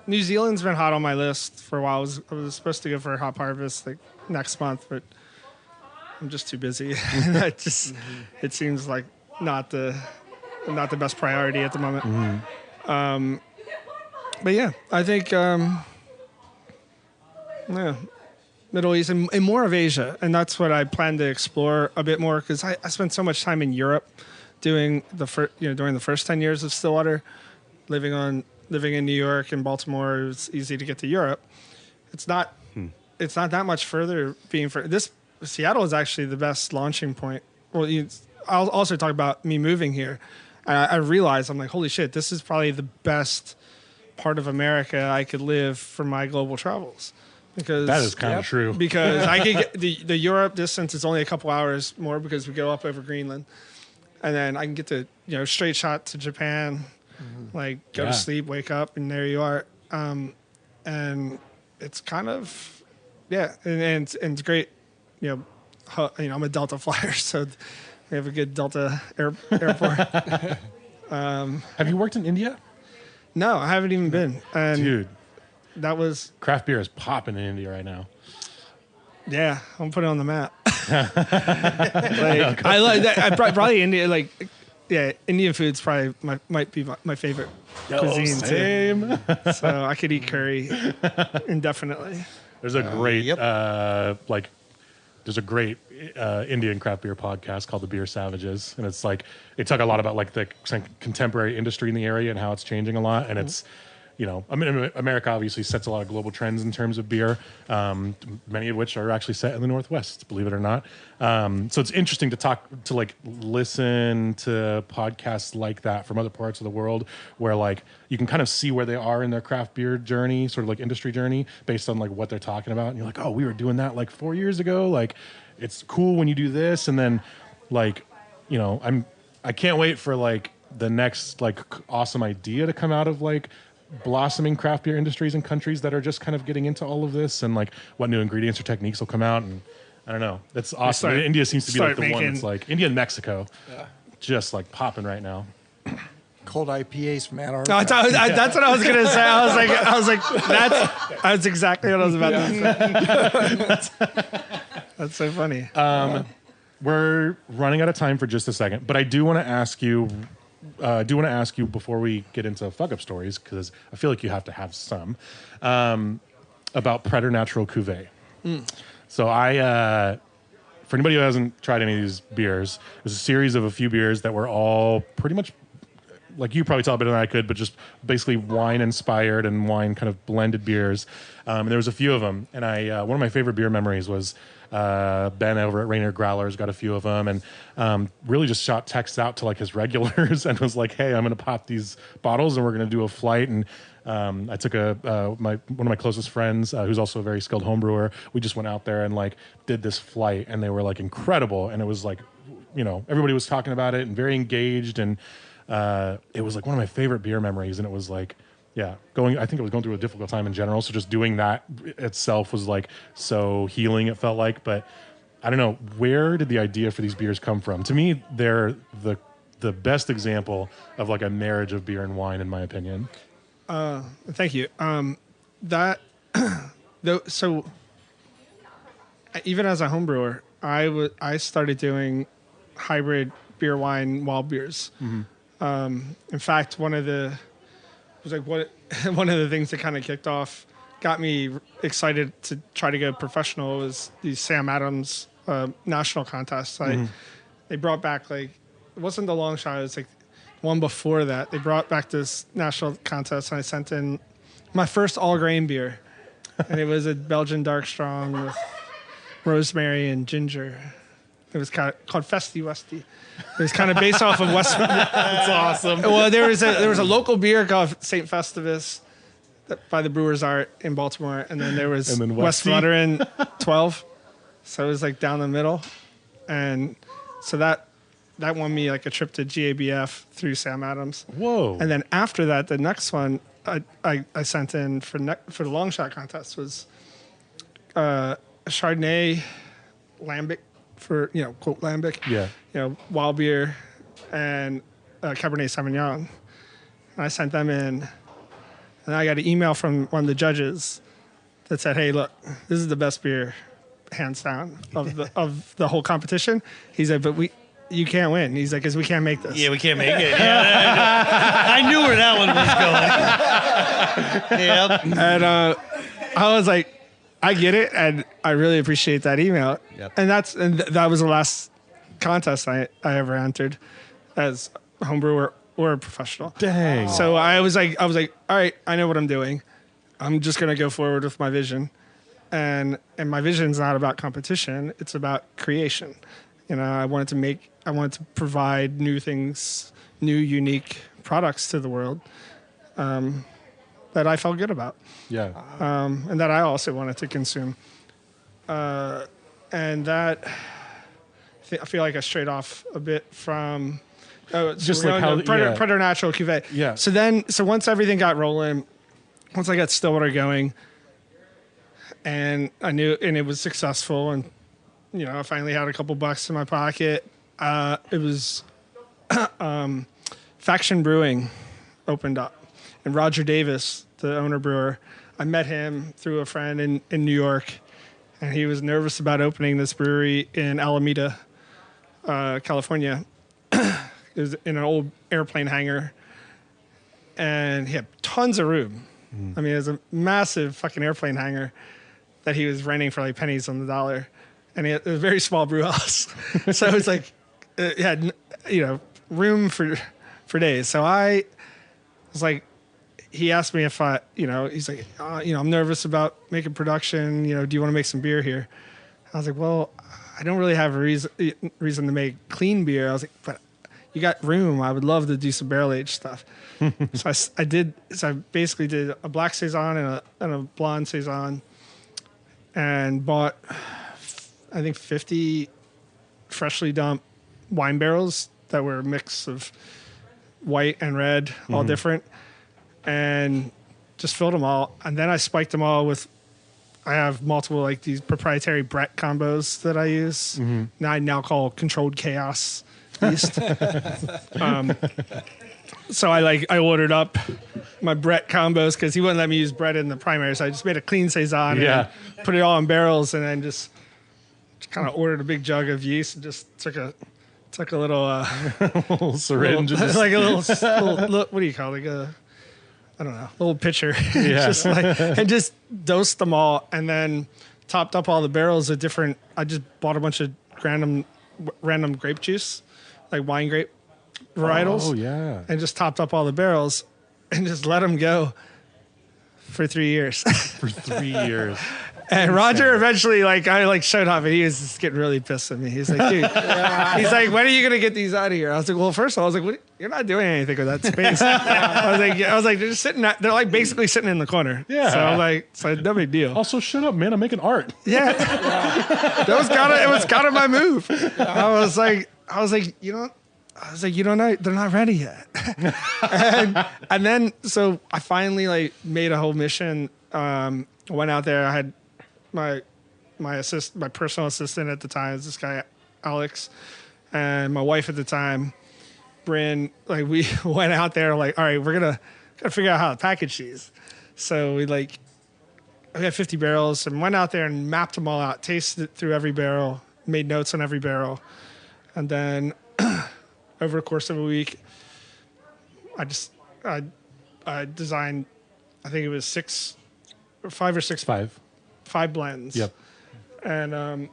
New Zealand's been hot on my list for a while. I was supposed to go for a hop harvest like next month, but I'm just too busy. It seems like not the best priority at the moment. But yeah, I think Middle East and more of Asia, and that's what I plan to explore a bit more because I spent so much time in Europe during the first 10 years of Stillwater, living in New York and Baltimore. It was easy to get to Europe. It's not that much further. Seattle is actually the best launching point. Well, I'll also talk about me moving here. I realized I'm like, holy shit, this is probably the best part of America I could live for my global travels. Because That is kind of true. Because I could get the Europe distance is only a couple hours more because we go up over Greenland, and then I can get to straight shot to Japan, like go to sleep, wake up, and there you are. And it's kind of and it's great. I'm a Delta flyer, so we have a good Delta airport. Have you worked in India? No, I haven't even been. And Dude, that was craft beer is popping in India right now. I'm gonna put it on the map. Like, I like that. Probably India. Like, Indian food's probably might be my favorite cuisine too. Same. So I could eat curry indefinitely. There's a great Yep. there's a great Indian craft beer podcast called The Beer Savages, and it's like they talk a lot about like the contemporary industry in the area and how it's changing a lot, and it's. You know, I mean, America obviously sets a lot of global trends in terms of beer, many of which are actually set in the Northwest, believe it or not. So it's interesting to listen to podcasts like that from other parts of the world where like you can kind of see where they are in their craft beer journey, sort of like industry journey based on like what they're talking about. And you're like, oh, we were doing that like 4 years ago. Like it's cool when you do this. And then like, you know, I can't wait for like the next like awesome idea to come out of like blossoming craft beer industries in countries that are just kind of getting into all of this and like what new ingredients or techniques will come out. And I don't know. That's awesome. India seems to be like the one that's like India and Mexico just like popping right now. Cold IPAs from Antarctica. No, that's what I was gonna say. I was like, that's exactly what I was about to say. That's so funny. We're running out of time for just a second, but I do want to ask you before we get into fuck up stories, because I feel like you have to have some, about Preternatural Cuvée. So for anybody who hasn't tried any of these beers, there's a series of a few beers that were all pretty much, like you probably tell better than I could, but just basically wine inspired and wine kind of blended beers. And there was a few of them. And one of my favorite beer memories was Ben over at Rainier Growlers got a few of them and really just shot texts out to like his regulars and was like, hey, I'm going to pop these bottles and we're going to do a flight. And I took one of my closest friends who's also a very skilled home brewer. We just went out there and like did this flight and they were like incredible. And it was like, you know, everybody was talking about it and very engaged. And it was like one of my favorite beer memories. And it was like, yeah, I think it was going through a difficult time in general. So just doing that itself was like so healing, it felt like. But I don't know, where did the idea for these beers come from? To me, they're the best example of like a marriage of beer and wine, in my opinion. Thank you. So even as a home brewer, I started doing hybrid beer, wine, wild beers. In fact, one of the things that kind of kicked off, got me excited to try to go professional was the Sam Adams national contest. They brought back it wasn't the long shot, it was like one before that. They brought back this national contest and I sent in my first all grain beer. And it was a Belgian dark strong with rosemary and ginger. It was called Festy Westy. It was kind of based off of West. That's awesome. Well, there was a local beer called St. Festivus by the Brewers Art in Baltimore, and then there was West Fluttering 12. So it was like down the middle, and so that won me like a trip to GABF through Sam Adams. Whoa! And then after that, the next one I sent in for the long shot contest was Chardonnay Lambic. For quote lambic, wild beer, and Cabernet Sauvignon, and I sent them in, and I got an email from one of the judges that said, "Hey, look, this is the best beer, hands down, of the whole competition." He said, "But you can't win." He's like, "Cause we can't make this." Yeah, we can't make it. Yeah, I knew where that one was going. Yep. And I was like, I get it, and I really appreciate that email. Yep. And that was the last contest I ever entered as a home brewer or a professional. Dang. So I was like, all right, I know what I'm doing. I'm just gonna go forward with my vision, and my vision's not about competition. It's about creation. I wanted to provide new things, new unique products to the world. That I felt good about. Yeah. And that I also wanted to consume. And that, I feel like I strayed off a bit from Just like how Preternatural Cuvée. Yeah. So once everything got rolling, once I got Stillwater going, and I knew, and it was successful, and I finally had a couple bucks in my pocket. It was Faction Brewing opened up. And Roger Davis, the owner brewer, I met him through a friend in New York, and he was nervous about opening this brewery in Alameda, California. It was in an old airplane hangar, and he had tons of room. I mean, it was a massive fucking airplane hangar, that he was renting for like pennies on the dollar, and he had a very small brew house. So it was like it had room for days. So I was like, he asked me if he's like, I'm nervous about making production. Do you want to make some beer here? I was like, well, I don't really have a reason to make clean beer. I was like, but you got room. I would love to do some barrel aged stuff. So I basically did a black saison and a blonde saison, and bought, I think, 50 freshly dumped wine barrels that were a mix of white and red, all different, and just filled them all. And then I spiked them all with, I have multiple like these proprietary Brett combos that I use. I now call controlled chaos yeast. So I ordered up my Brett combos because he wouldn't let me use Brett in the primary. So I just made a clean saison and put it all in barrels, and then just kind of ordered a big jug of yeast and just took a little little syringe, like a little what do you call it? Like I don't know, little pitcher, and just dosed them all, and then topped up all the barrels with different. I just bought a bunch of random grape juice, like wine grape varietals. Oh yeah, and just topped up all the barrels, and just let them go for 3 years. For 3 years. And Roger eventually, I showed up, and he was just getting really pissed at me. He's like, dude, he's like, when are you gonna get these out of here? I was like, well, first of all, I was like, what? You're not doing anything with that space. I was like, they're just sitting. They're like basically sitting in the corner. Yeah. So I'm like, it's like no big deal. Also, shut up, man. I'm making art. Yeah. It was kind of my move. I was like, you don't know, they're not ready yet. and then so I finally made a whole mission. Went out there. I had my personal assistant at the time was this guy Alex, and my wife at the time, Bryn. We went out there all right, we're gonna figure out how to package these. So we had 50 barrels and went out there and mapped them all out, tasted through every barrel, made notes on every barrel, and then over the course of a week, I designed, I think it was five blends. Yep. And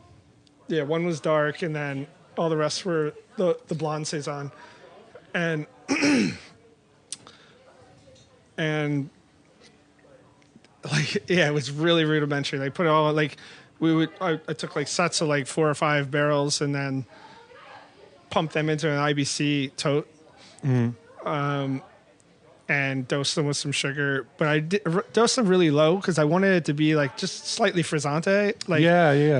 one was dark, and then all the rest were the blonde saison, and and it was really rudimentary. They put it all I took sets of 4 or 5 barrels and then pumped them into an IBC tote. And dosed them with some sugar, but I dosed them really low because I wanted it to be just slightly frizzante.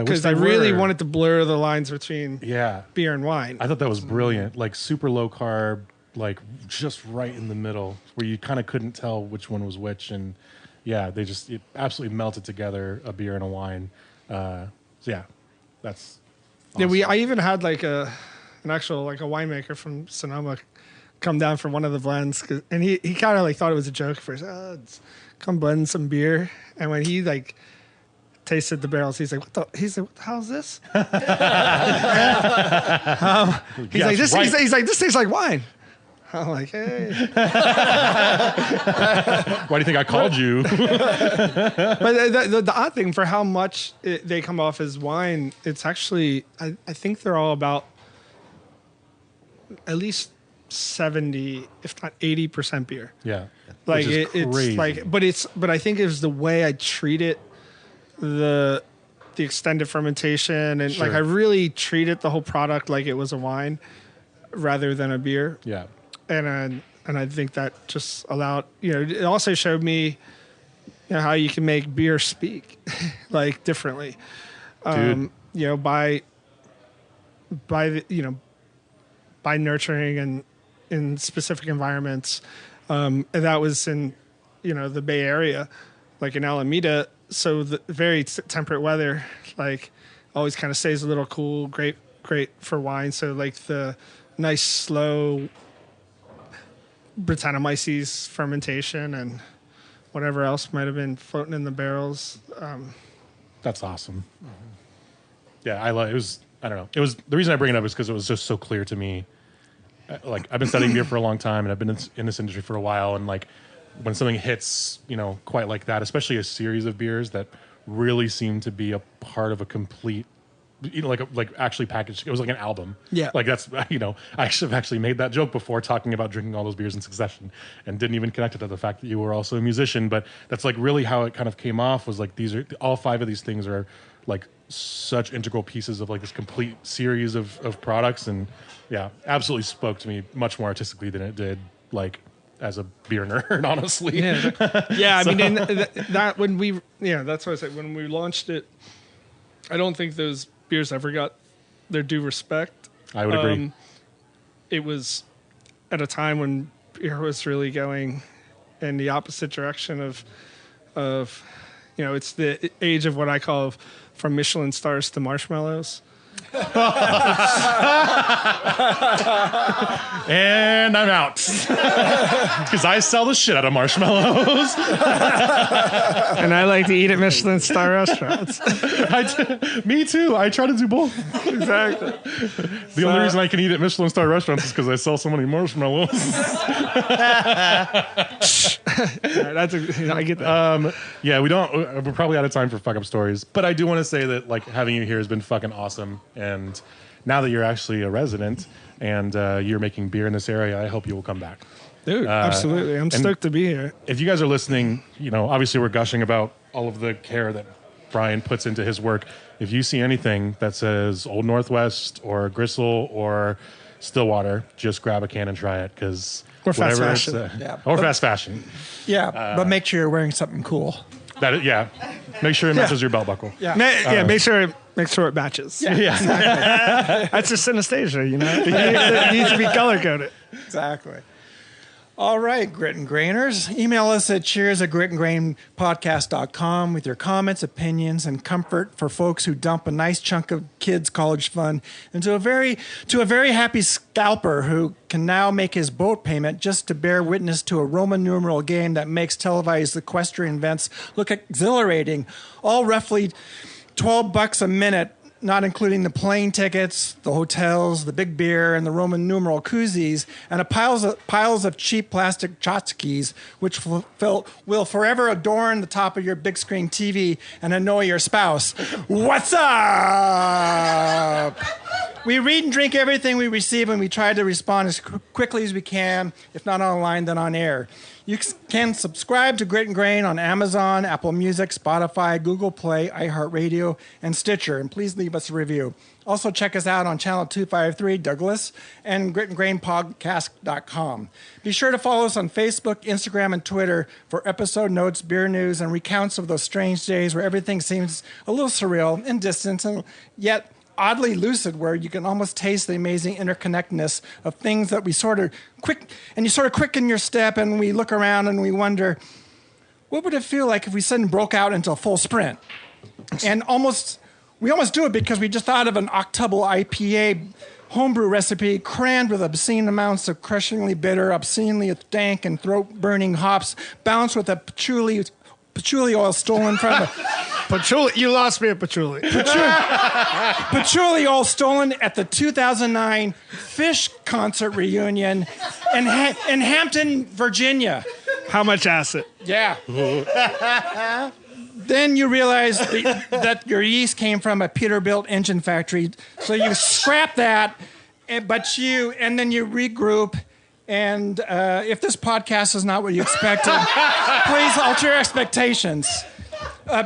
Because I really wanted to blur the lines between beer and wine. I thought that was brilliant. Super low carb, just right in the middle, where you kind of couldn't tell which one was which, and it absolutely melted together, a beer and a wine. That's awesome. I even had an actual a winemaker from Sonoma come down for one of the blends, and he kind of thought it was a joke first. Come blend some beer, and when he tasted the barrels, he's like, "What the hell is this?" He's like, "This tastes like wine." I'm like, "Hey." Why do you think I called you? But the odd thing, for how much they come off as wine, it's actually I think they're all about at least 70, if not 80% beer. Yeah. It's but I think it was the way I treat it, the extended fermentation, and Sure. I really treated the whole product like it was a wine rather than a beer. Yeah. And I think that just allowed, it also showed me how you can make beer speak differently. By nurturing and in specific environments. And that was in, the Bay Area, in Alameda. So the very temperate weather, always kind of stays a little cool, great for wine. So the nice, slow Brettanomyces fermentation and whatever else might have been floating in the barrels. That's awesome. Yeah, it was, I don't know. It was, the reason I bring it up is because it was just so clear to me. I've been studying beer for a long time, and I've been in this industry for a while. And when something hits, quite like that, especially a series of beers that really seemed to be a part of a complete, like actually packaged. It was like an album. Yeah. Like that's, I should have actually made that joke before talking about drinking all those beers in succession and didn't even connect it to the fact that you were also a musician. But that's like really how it kind of came off, was like all 5 of these things are like such integral pieces of like this complete series of products. And yeah, absolutely spoke to me much more artistically than it did like as a beer nerd, honestly. Yeah. I mean, that when we, that's what I said. When we launched it, I don't think those beers ever got their due respect. I would agree. It was at a time when beer was really going in the opposite direction of it's the age of what I call from Michelin stars to marshmallows. And I'm out because I sell the shit out of marshmallows. And I like to eat at Michelin star restaurants. Me too. I try to do both. Exactly. The only reason I can eat at Michelin star restaurants is because I sell so many marshmallows. I get that. We're probably out of time for fuck up stories, but I do want to say that like having you here has been fucking awesome. And now that you're actually a resident and you're making beer in this area, I hope you will come back. Dude, absolutely. I'm stoked to be here. If you guys are listening, obviously we're gushing about all of the care that Brian puts into his work. If you see anything that says Old Northwest or Gristle or Stillwater, just grab a can and try it, because or fast fashion. Fast fashion. Yeah, but make sure you're wearing something cool. Make sure it matches your belt buckle. Yeah, make sure it matches. Yeah. Exactly. That's just synesthesia, It needs to be color coded. Exactly. All right, Grit and Grainers. Email us at cheers@gritandgrainpodcast.com with your comments, opinions, and comfort for folks who dump a nice chunk of kids' college fund into a very happy scalper who can now make his boat payment just to bear witness to a Roman numeral game that makes televised equestrian events look exhilarating, all roughly $12 a minute, not including the plane tickets, the hotels, the big beer, and the Roman numeral koozies, and piles of cheap plastic tchotchkes, which will forever adorn the top of your big screen TV and annoy your spouse. What's up? We read and drink everything we receive, and we try to respond as quickly as we can, if not online, then on air. You can subscribe to Grit and Grain on Amazon, Apple Music, Spotify, Google Play, iHeartRadio, and Stitcher. And please leave us a review. Also, check us out on Channel 253, Douglas, and gritandgrainpodcast.com. Be sure to follow us on Facebook, Instagram, and Twitter for episode notes, beer news, and recounts of those strange days where everything seems a little surreal and distant, and yet oddly lucid, where you can almost taste the amazing interconnectedness of things that you sort of quicken your step, and we look around and we wonder, what would it feel like if we suddenly broke out into a full sprint? And we almost do it because we just thought of an octuple IPA homebrew recipe crammed with obscene amounts of crushingly bitter, obscenely dank, and throat-burning hops, balanced with a patchouli oil stolen from patchouli. You lost me at patchouli. Patchouli oil stolen at the 2009 Fish concert reunion in Hampton, Virginia. How much acid? Yeah. Then you realize that your yeast came from a Peterbilt engine factory, so you scrap that, and then you regroup. And if this podcast is not what you expected, please alter your expectations.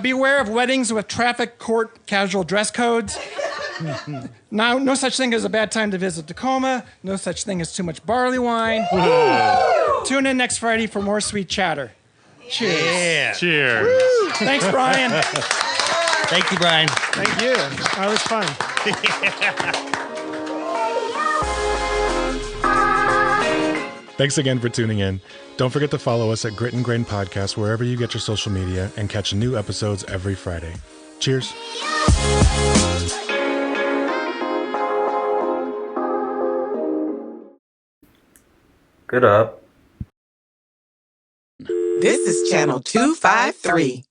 Beware of weddings with traffic court casual dress codes. Now, no such thing as a bad time to visit Tacoma. No such thing as too much barley wine. Tune in next Friday for more sweet chatter. Cheers. Yeah. Cheers. Woo! Thanks, Brian. Thank you, Brian. Thank you. That was fun. Thanks again for tuning in. Don't forget to follow us at Grit and Grain Podcast wherever you get your social media and catch new episodes every Friday. Cheers. Good up. This is Channel 253.